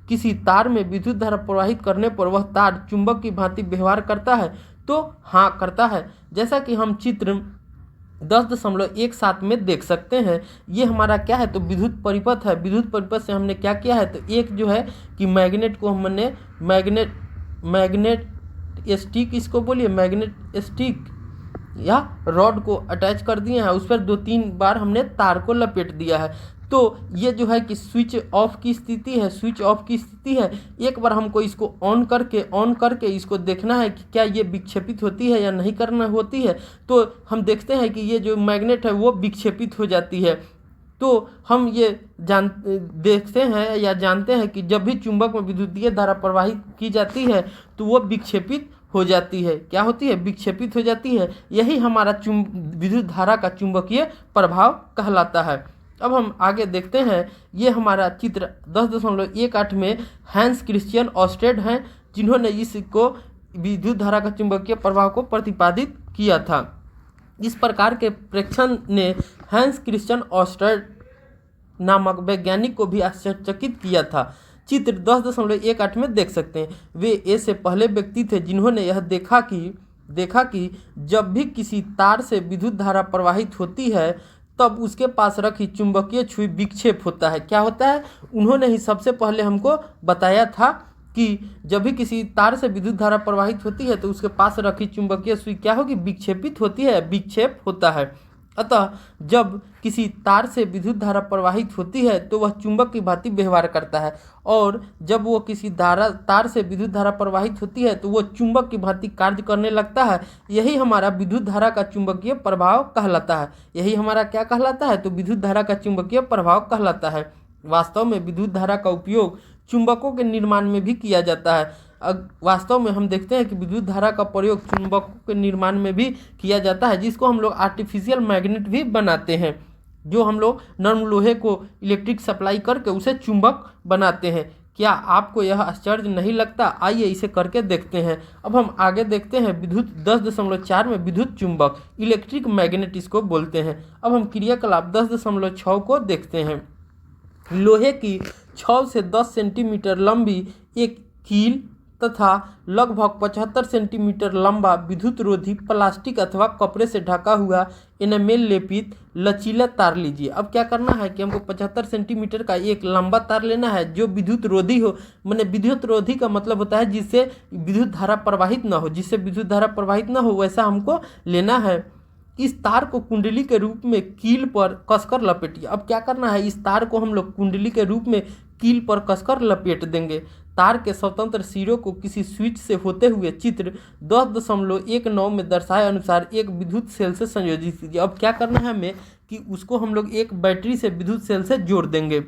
Speaker 1: किसी तार में विद्युत धारा प्रवाहित करने पर वह तार चुंबक की भांति व्यवहार करता है? तो हाँ, करता है। जैसा कि हम चित्र 10.17 में देख सकते हैं। ये हमारा क्या है, तो विद्युत परिपथ है। विद्युत परिपथ से हमने क्या किया है, तो एक जो है कि मैग्नेट को हमने मैग्नेट स्टिक, इसको बोलिए मैग्नेट स्टिक, या रॉड को अटैच कर दिए हैं, उस पर 2-3 बार हमने तार को लपेट दिया है। तो ये जो है कि स्विच ऑफ की स्थिति है, स्विच ऑफ की स्थिति है। एक बार हमको इसको ऑन करके इसको देखना है कि क्या ये विक्षेपित होती है या नहीं करना होती है। तो हम देखते हैं कि ये जो मैग्नेट है वो विक्षेपित हो जाती है। तो हम ये देखते हैं या जानते हैं कि जब भी चुंबक में विद्युतीय धारा प्रवाहित की जाती है तो वो विक्षेपित हो जाती है। क्या होती है? विक्षेपित हो जाती है। यही हमारा विद्युत धारा का चुंबकीय प्रभाव कहलाता है। अब हम आगे देखते हैं, ये हमारा चित्र 10.18 में हैंस क्रिश्चियन ऑस्टेड हैं, जिन्होंने इसको विद्युत धारा का चुंबकीय प्रभाव को प्रतिपादित किया था। इस प्रकार के प्रेक्षण ने हैंस क्रिश्चियन ऑस्टेड नामक वैज्ञानिक को भी आश्चर्यचकित किया था। चित्र 10.18 में देख सकते हैं। वे ऐसे पहले व्यक्ति थे जिन्होंने यह देखा कि जब भी किसी तार से विद्युत धारा प्रवाहित होती है तब उसके पास रखी चुंबकीय सुई विक्षेप होता है। क्या होता है? उन्होंने ही सबसे पहले हमको बताया था कि जब भी किसी तार से विद्युत धारा प्रवाहित होती है तो उसके पास रखी चुंबकीय सुई क्या होगी? विक्षेपित होती है, विक्षेप होता है। अतः जब किसी तार से विद्युत धारा प्रवाहित होती है तो वह चुंबक की भांति व्यवहार करता है, और जब वो किसी तार से विद्युत धारा प्रवाहित होती है तो वो चुंबक की भांति कार्य करने लगता है। यही हमारा विद्युत धारा का चुंबकीय प्रभाव कहलाता है। यही हमारा क्या कहलाता है? तो विद्युत धारा का चुंबकीय प्रभाव कहलाता है। वास्तव में विद्युत धारा का उपयोग चुंबकों के निर्माण में भी किया जाता है। वास्तव में हम देखते हैं कि विद्युत धारा का प्रयोग चुंबकों के निर्माण में भी किया जाता है, जिसको हम लोग आर्टिफिशियल मैग्नेट भी बनाते हैं, जो हम लोग नर्म लोहे को इलेक्ट्रिक सप्लाई करके उसे चुंबक बनाते हैं। क्या आपको यह आश्चर्य नहीं लगता? आइए इसे करके देखते हैं। अब हम आगे देखते हैं विद्युत 10.4 में विद्युत चुंबक, इलेक्ट्रिक मैग्नेट इसको बोलते हैं। अब हम क्रियाकलाप 10.6 को देखते हैं। लोहे की 6 से 10 सेंटीमीटर लंबी एक कील तथा लगभग 75 सेंटीमीटर लंबा विद्युत रोधी प्लास्टिक अथवा कपड़े से ढका हुआ एनामेल लेपित लचीला तार लीजिए। अब क्या करना है कि हमको 75 सेंटीमीटर का एक लंबा तार लेना है जो विद्युत रोधी हो। मैंने विद्युत रोधी का मतलब होता है जिससे विद्युत धारा प्रवाहित ना हो, जिससे विद्युत धारा प्रवाहित ना हो वैसा हमको लेना है। इस तार को कुंडली के रूप में कील पर कसकर लपेटिए। अब क्या करना है? इस तार को हम लोग कुंडली के रूप में कील पर कसकर लपेट देंगे। तार के स्वतंत्र सिरों को किसी स्विच से होते हुए चित्र 10.19 में दर्शाए अनुसार एक विद्युत सेल से संयोजित कीजिए। अब क्या करना है हमें कि उसको हम लोग एक बैटरी से विद्युत सेल से जोड़ देंगे।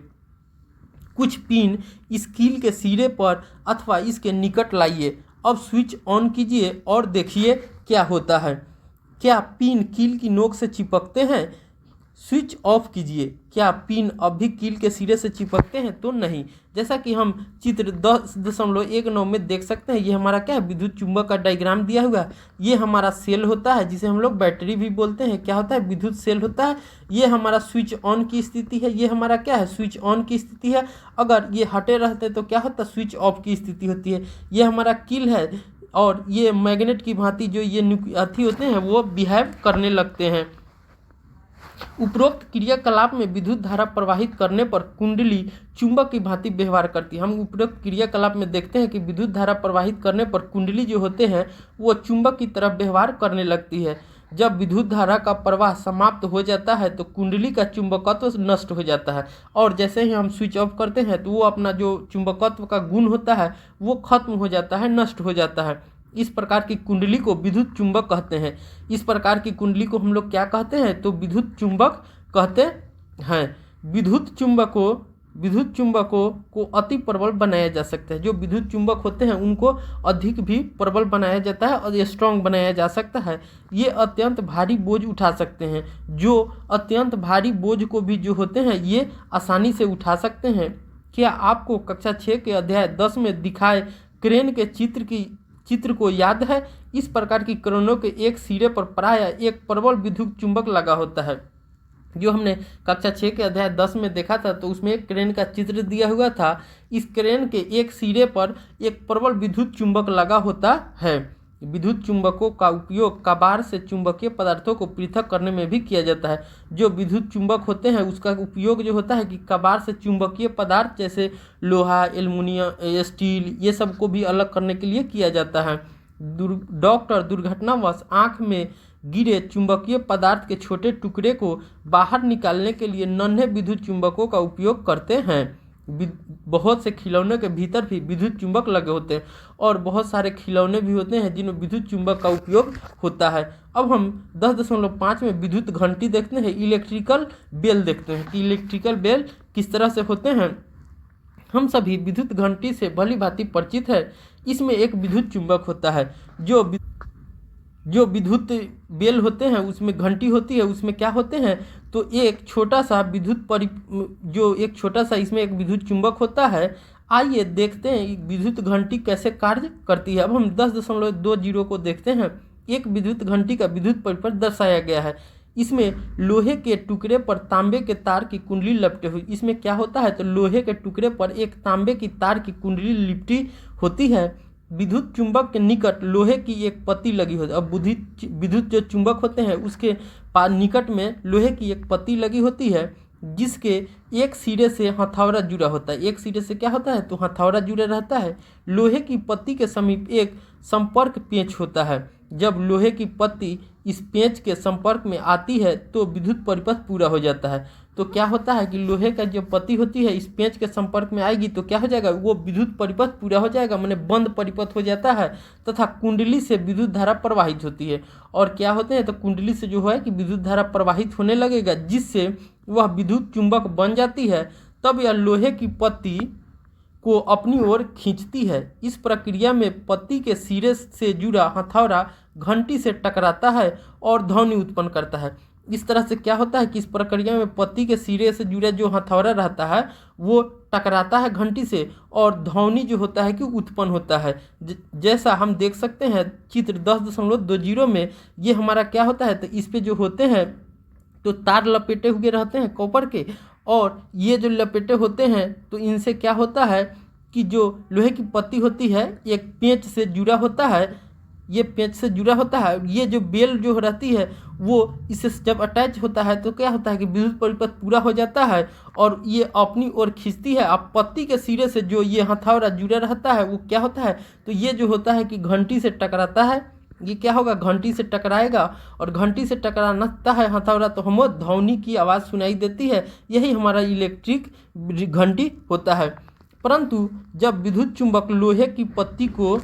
Speaker 1: कुछ पिन इस कील के सिरे पर अथवा इसके निकट लाइए। अब स्विच ऑन कीजिए और देखिए क्या होता है। क्या पिन कील की नोक से चिपकते हैं? स्विच ऑफ कीजिए। क्या पिन अब भी कील के सिरे से चिपकते हैं? तो नहीं। जैसा कि हम चित्र 10.19 में देख सकते हैं, ये हमारा क्या है? विद्युत चुंबक का डायग्राम दिया हुआ। ये हमारा सेल होता है जिसे हम लोग बैटरी भी बोलते हैं। क्या होता है? विद्युत सेल होता है। ये हमारा स्विच ऑन की स्थिति है। ये हमारा क्या है? स्विच ऑन की स्थिति है। अगर ये हटे रहते तो क्या होता? स्विच ऑफ की स्थिति होती है। ये हमारा कील है, और ये मैग्नेट की भांति जो ये अथी होते हैं वो बिहेव करने लगते हैं। उपरोक्त क्रियाकलाप में विद्युत धारा प्रवाहित करने पर कुंडली चुंबक की भांति व्यवहार करती है। हम उपरोक्त क्रियाकलाप में देखते हैं कि विद्युत धारा प्रवाहित करने पर कुंडली जो होते हैं वो चुंबक की तरह व्यवहार करने लगती है। जब विद्युत धारा का प्रवाह समाप्त हो जाता है तो कुंडली का चुंबकत्व नष्ट हो जाता है, और जैसे ही हम स्विच ऑफ करते हैं तो वो अपना जो चुंबकत्व का गुण होता है वो खत्म हो जाता है, नष्ट हो जाता है। इस प्रकार की कुंडली को विद्युत चुंबक कहते हैं। इस प्रकार की कुंडली को हम लोग क्या कहते हैं? तो विद्युत चुंबक कहते हैं। विद्युत चुंबकों को अति प्रबल बनाया जा सकता है। जो विद्युत चुंबक होते हैं उनको अधिक भी प्रबल बनाया जाता है और स्ट्रॉन्ग बनाया जा सकता है। ये अत्यंत भारी बोझ उठा सकते हैं। जो अत्यंत भारी बोझ को भी जो होते हैं ये आसानी से उठा सकते हैं। क्या आपको कक्षा 6 के अध्याय 10 में दिखाए क्रेन के चित्र को याद है? इस प्रकार की क्रेनों के एक सिरे पर प्रायः एक प्रबल विद्युत चुंबक लगा होता है। जो हमने कक्षा 6 के अध्याय 10 में देखा था तो उसमें एक क्रेन का चित्र दिया हुआ था। इस क्रेन के एक सिरे पर एक प्रबल विद्युत चुंबक लगा होता है। विद्युत चुंबकों का उपयोग कबाड़ से चुंबकीय पदार्थों को पृथक करने में भी किया जाता है। जो विद्युत चुंबक होते हैं उसका उपयोग जो होता है कि कबाड़ से चुंबकीय पदार्थ जैसे लोहा, एल्युमिनियम, स्टील ये सब को भी अलग करने के लिए किया जाता है। डॉक्टर दुर्घटनावश आंख में गिरे चुंबकीय पदार्थ के छोटे टुकड़े को बाहर निकालने के लिए नन्हे विद्युत चुंबकों का उपयोग करते हैं। बहुत से खिलौनों के भीतर भी विद्युत चुंबक लगे होते हैं और बहुत सारे खिलौने भी होते हैं जिनमें विद्युत चुंबक का उपयोग होता है। अब हम 10.5 में विद्युत घंटी देखते हैं, इलेक्ट्रिकल बेल देखते हैं कि इलेक्ट्रिकल बेल किस तरह से होते हैं। हम सभी विद्युत घंटी से भली भांति परिचित है। इसमें एक विद्युत चुंबक होता है। जो विद्युत बेल होते हैं उसमें घंटी होती है, उसमें क्या होते हैं तो एक छोटा सा इसमें एक विद्युत चुंबक होता है। आइए देखते हैं विद्युत घंटी कैसे कार्य करती है। अब हम 10.20 को देखते हैं। एक विद्युत घंटी का विद्युत परिपथ दर्शाया गया है। इसमें लोहे के टुकड़े पर तांबे के तार की कुंडली लपटे हुई। इसमें क्या होता है तो लोहे के टुकड़े पर एक तांबे की तार की कुंडली लिपटी होती है। विद्युत चुंबक के निकट लोहे की एक पत्ती लगी होती है। अब विद्युत जो चुंबक होते हैं उसके निकट में लोहे की एक पत्ती लगी होती है जिसके एक सिरे से हथौड़ा जुड़ा होता है। एक सिरे से क्या होता है तो हथौड़ा जुड़ा रहता है। लोहे की पत्ती के समीप एक संपर्क पेंच होता है। जब लोहे की पत्ती इस पेंच के संपर्क में आती है तो विद्युत परिपथ पूरा हो जाता है। तो क्या होता है कि लोहे का जो पत्ती होती है इस पेंच के संपर्क में आएगी तो क्या हो जाएगा, वो विद्युत परिपथ पूरा हो जाएगा, माने बंद परिपथ हो जाता है तथा कुंडली से विद्युत धारा प्रवाहित होती है। और क्या होते हैं तो कुंडली से जो है कि विद्युत धारा प्रवाहित होने लगेगा जिससे वह विद्युत चुंबक बन जाती है। तब यह लोहे की पत्ती को अपनी ओर खींचती है। इस प्रक्रिया में पत्ती के सिरे से जुड़ा हथौड़ा घंटी से टकराता है और ध्वनि उत्पन्न करता है। इस तरह से क्या होता है कि इस प्रक्रिया में पत्ती के सिरे से जुड़ा जो हथौड़ा रहता है वो टकराता है घंटी से और ध्वनि जो होता है कि उत्पन्न होता है। जैसा हम देख सकते हैं चित्र 10.20 में ये हमारा क्या होता है तो इस पे जो होते हैं तो तार लपेटे हुए रहते हैं कॉपर के, और ये जो लपेटे होते हैं तो इनसे क्या होता है कि जो लोहे की पत्ती होती है एक पेंच से जुड़ा होता है। ये पेंच से जुड़ा होता है। ये जो बेल जो रहती है वो इससे जब अटैच होता है तो क्या होता है कि विद्युत परिपथ पूरा हो जाता है और ये अपनी ओर खींचती है। अब पत्ती के सिरे से जो ये हथौड़ा जुड़ा रहता है वो क्या होता है तो ये जो होता है कि घंटी से टकराता है। ये क्या होगा, घंटी से टकराएगा और घंटी से टकराता है हथौड़ा तो हमें ध्वनि की आवाज़ सुनाई देती है। यही हमारा इलेक्ट्रिक घंटी होता है। परंतु जब विद्युत चुंबक लोहे की पत्ती को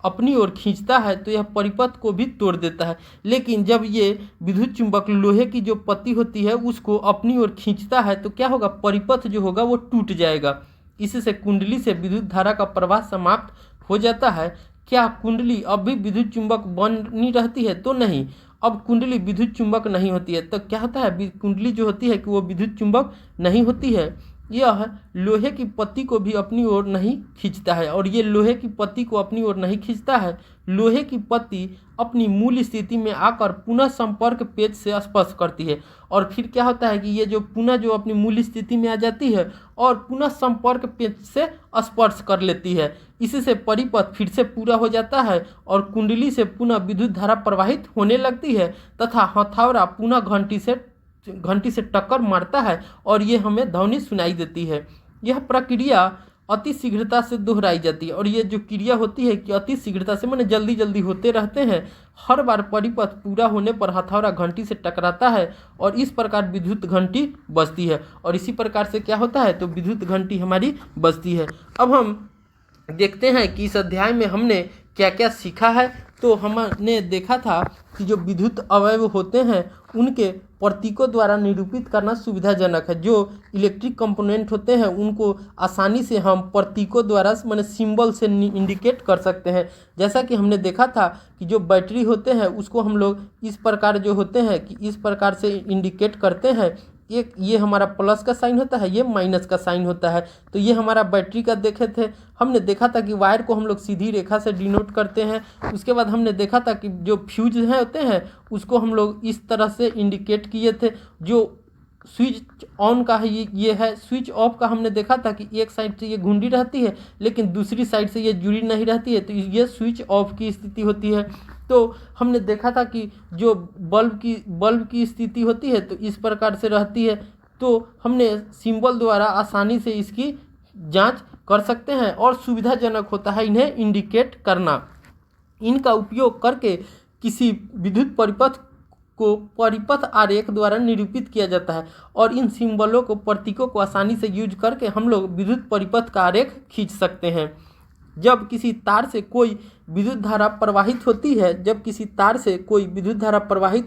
Speaker 1: अपनी ओर खींचता है तो यह परिपथ को भी तोड़ देता है। लेकिन जब ये विद्युत चुंबक लोहे की जो पत्ती होती है उसको अपनी ओर खींचता है तो क्या होगा, परिपथ जो होगा वो टूट जाएगा। इससे कुंडली से विद्युत धारा का प्रवाह समाप्त हो जाता है। क्या कुंडली अब भी विद्युत चुंबक बनी रहती है तो नहीं, अब कुंडली विद्युत चुंबक नहीं होती है। तो क्या होता है, कुंडली जो होती है कि वो विद्युत चुंबक नहीं होती है। यह लोहे की पत्ती को भी अपनी ओर नहीं खींचता है और ये लोहे की पत्ती को अपनी ओर नहीं खींचता है। लोहे की पत्ती अपनी मूल स्थिति में आकर पुनः संपर्क पेच से स्पर्श करती है और फिर क्या होता है कि ये जो पुनः जो अपनी मूल स्थिति में आ जाती है और पुनः संपर्क पेच से स्पर्श कर लेती है। इससे परिपथ फिर से पूरा हो जाता है और कुंडली से पुनः विद्युत धारा प्रवाहित होने लगती है तथा हथौड़ा पुनः घंटी से टक्कर मारता है और ये हमें ध्वनि सुनाई देती है। यह प्रक्रिया अति शीघ्रता से दोहराई जाती है और ये जो क्रिया होती है कि अति शीघ्रता से माने जल्दी जल्दी होते रहते हैं। हर बार परिपथ पूरा होने पर हथौड़ा घंटी से टकराता है और इस प्रकार विद्युत घंटी बजती है और इसी प्रकार से क्या होता है तो विद्युत घंटी हमारी बजती है। अब हम देखते हैं कि इस अध्याय में हमने क्या क्या सीखा है। तो हमने देखा था कि जो विद्युत अवयव होते हैं उनके प्रतीकों द्वारा निरूपित करना सुविधाजनक है। जो इलेक्ट्रिक कंपोनेंट होते हैं उनको आसानी से हम प्रतीकों द्वारा माने सिंबल से इंडिकेट कर सकते हैं। जैसा कि हमने देखा था कि जो बैटरी होते हैं उसको हम लोग इस प्रकार जो होते हैं कि इस प्रकार से इंडिकेट करते हैं। एक ये हमारा प्लस का साइन होता है, ये माइनस का साइन होता है। तो ये हमारा बैटरी का देखे थे। हमने देखा था कि वायर को हम लोग सीधी रेखा से डिनोट करते हैं। उसके बाद हमने देखा था कि जो फ्यूज हैं होते हैं उसको हम लोग इस तरह से इंडिकेट किए थे। जो स्विच ऑन का है ये है, स्विच ऑफ का हमने देखा था कि एक साइड से ये घुंडी रहती है लेकिन दूसरी साइड से ये जुड़ी नहीं रहती है, तो ये स्विच ऑफ की स्थिति होती है। तो हमने देखा था कि जो बल्ब की स्थिति होती है तो इस प्रकार से रहती है। तो हमने सिंबल द्वारा आसानी से इसकी जांच कर सकते हैं और सुविधाजनक होता है इन्हें इंडिकेट करना। इनका उपयोग करके किसी विद्युत परिपथ को परिपथ आरेख द्वारा निरूपित किया जाता है और इन सिंबलों को प्रतीकों को आसानी से यूज करके हम लोग विद्युत परिपथ का आरेख खींच सकते हैं। जब किसी तार से कोई विद्युत धारा प्रवाहित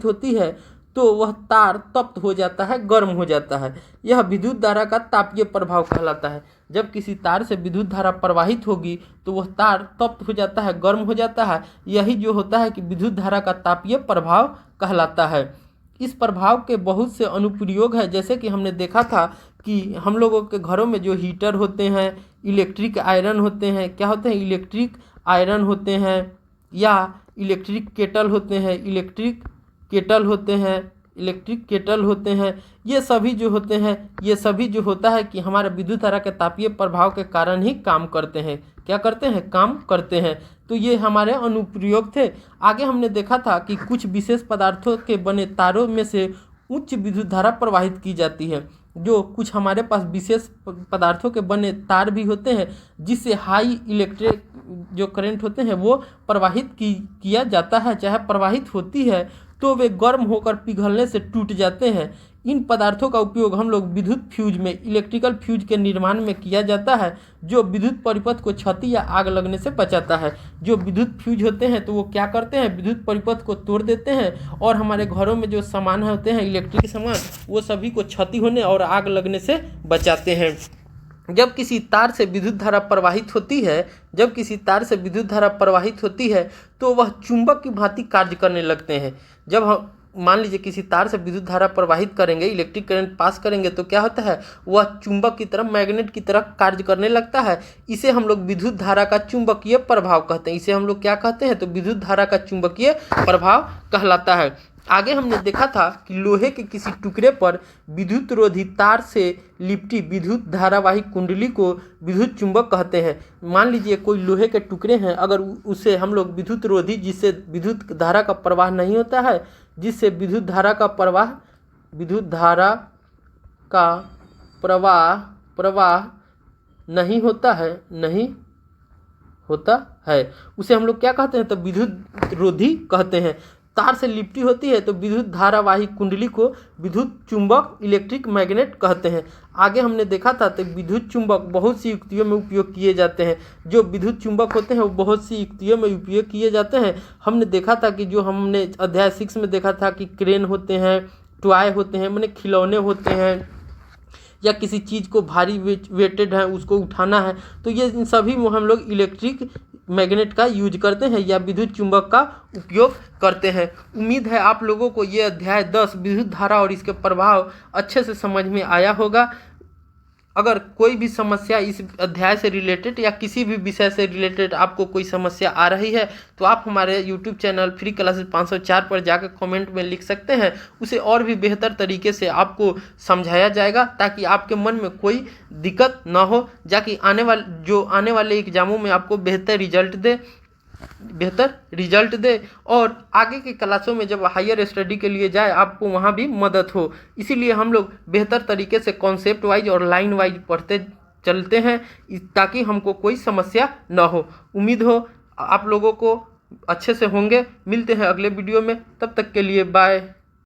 Speaker 1: होती है तो वह तार तप्त हो जाता है, गर्म हो जाता है। यह विद्युत धारा का तापीय प्रभाव कहलाता है। जब किसी तार से विद्युत धारा प्रवाहित होगी तो वह तार तप्त हो जाता है, गर्म हो जाता है। यही जो होता है कि विद्युत धारा का तापीय प्रभाव कहलाता है। इस प्रभाव के बहुत से अनुप्रयोग हैं, जैसे कि हमने देखा था कि हम लोगों के घरों में जो हीटर होते हैं, इलेक्ट्रिक आयरन होते हैं, क्या होते हैं, इलेक्ट्रिक आयरन होते हैं या इलेक्ट्रिक केटल होते हैं, इलेक्ट्रिक केटल होते हैं। ये सभी जो होता है कि हमारे विद्युत धारा के तापीय प्रभाव के कारण ही काम करते हैं। क्या करते हैं? काम करते हैं। तो ये हमारे अनुप्रयोग थे। आगे हमने देखा था कि कुछ विशेष पदार्थों के बने तारों में से उच्च विद्युत धारा प्रवाहित की जाती है। जो कुछ हमारे पास विशेष पदार्थों के बने तार भी होते हैं जिससे हाई इलेक्ट्रिक जो करंट होते हैं वो प्रवाहित किया जाता है। चाहे प्रवाहित होती है तो वे गर्म होकर पिघलने से टूट जाते हैं। इन पदार्थों का उपयोग हम लोग विद्युत फ्यूज में, इलेक्ट्रिकल फ्यूज के निर्माण में किया जाता है, जो विद्युत परिपथ को क्षति या आग लगने से बचाता है। जो विद्युत फ्यूज होते हैं तो वो क्या करते हैं, विद्युत परिपथ को तोड़ देते हैं और हमारे घरों में जो सामान होते हैं इलेक्ट्रिक सामान, वो सभी को क्षति होने और आग लगने से बचाते हैं। जब किसी तार से विद्युत धारा प्रवाहित होती है तो वह चुंबक की भांति कार्य करने लगते हैं। जब हम मान लीजिए किसी तार से विद्युत धारा प्रवाहित करेंगे, इलेक्ट्रिक करंट पास करेंगे, तो क्या होता है, वह चुंबक की तरह, मैग्नेट की तरह कार्य करने लगता है। इसे हम लोग विद्युत धारा का चुंबकीय प्रभाव कहते हैं। इसे हम लोग क्या कहते हैं, तो विद्युत धारा का चुंबकीय प्रभाव कहलाता है। आगे हमने देखा था कि लोहे के किसी टुकड़े पर विद्युत रोधी तार से लिपटी विद्युत धारावाही कुंडली को विद्युत चुंबक कहते हैं। मान लीजिए कोई लोहे के टुकड़े हैं, अगर उसे हम लोग विद्युत रोधी, जिससे विद्युत धारा का प्रवाह नहीं होता है, जिससे विद्युत धारा का प्रवाह नहीं होता है, उसे हम लोग क्या कहते हैं, तो विद्युत रोधी कहते हैं। तार से लिपटी होती है तो विद्युत धारावाही कुंडली को विद्युत चुंबक, इलेक्ट्रिक मैग्नेट कहते हैं। आगे हमने देखा था तो विद्युत चुंबक बहुत सी युक्तियों में उपयोग किए जाते हैं। जो विद्युत चुंबक होते हैं वो बहुत सी युक्तियों में उपयोग किए जाते हैं। हमने देखा था कि जो हमने अध्याय 6 में देखा था कि क्रेन होते हैं, टॉय होते हैं, माने खिलौने होते हैं, या किसी चीज़ को भारी वेटेड है उसको उठाना है, तो ये इन सभी में हम लोग इलेक्ट्रिक मैग्नेट का यूज करते हैं या विद्युत चुंबक का उपयोग करते हैं। उम्मीद है आप लोगों को ये अध्याय 10 विद्युत धारा और इसके प्रभाव अच्छे से समझ में आया होगा। अगर कोई भी समस्या इस अध्याय से रिलेटेड या किसी भी विषय से रिलेटेड आपको कोई समस्या आ रही है तो आप हमारे YouTube चैनल फ्री क्लासेस 504 पर जाकर कमेंट में लिख सकते हैं। उसे और भी बेहतर तरीके से आपको समझाया जाएगा ताकि आपके मन में कोई दिक्कत ना हो, जाकि आने वाले एग्जामों में आपको बेहतर रिजल्ट दे और आगे के क्लासों में जब हायर स्टडी के लिए जाए आपको वहाँ भी मदद हो। इसीलिए हम लोग बेहतर तरीके से कॉन्सेप्ट वाइज और लाइन वाइज पढ़ते चलते हैं ताकि हमको कोई समस्या ना हो। उम्मीद हो आप लोगों को अच्छे से होंगे। मिलते हैं अगले वीडियो में, तब तक के लिए बाय।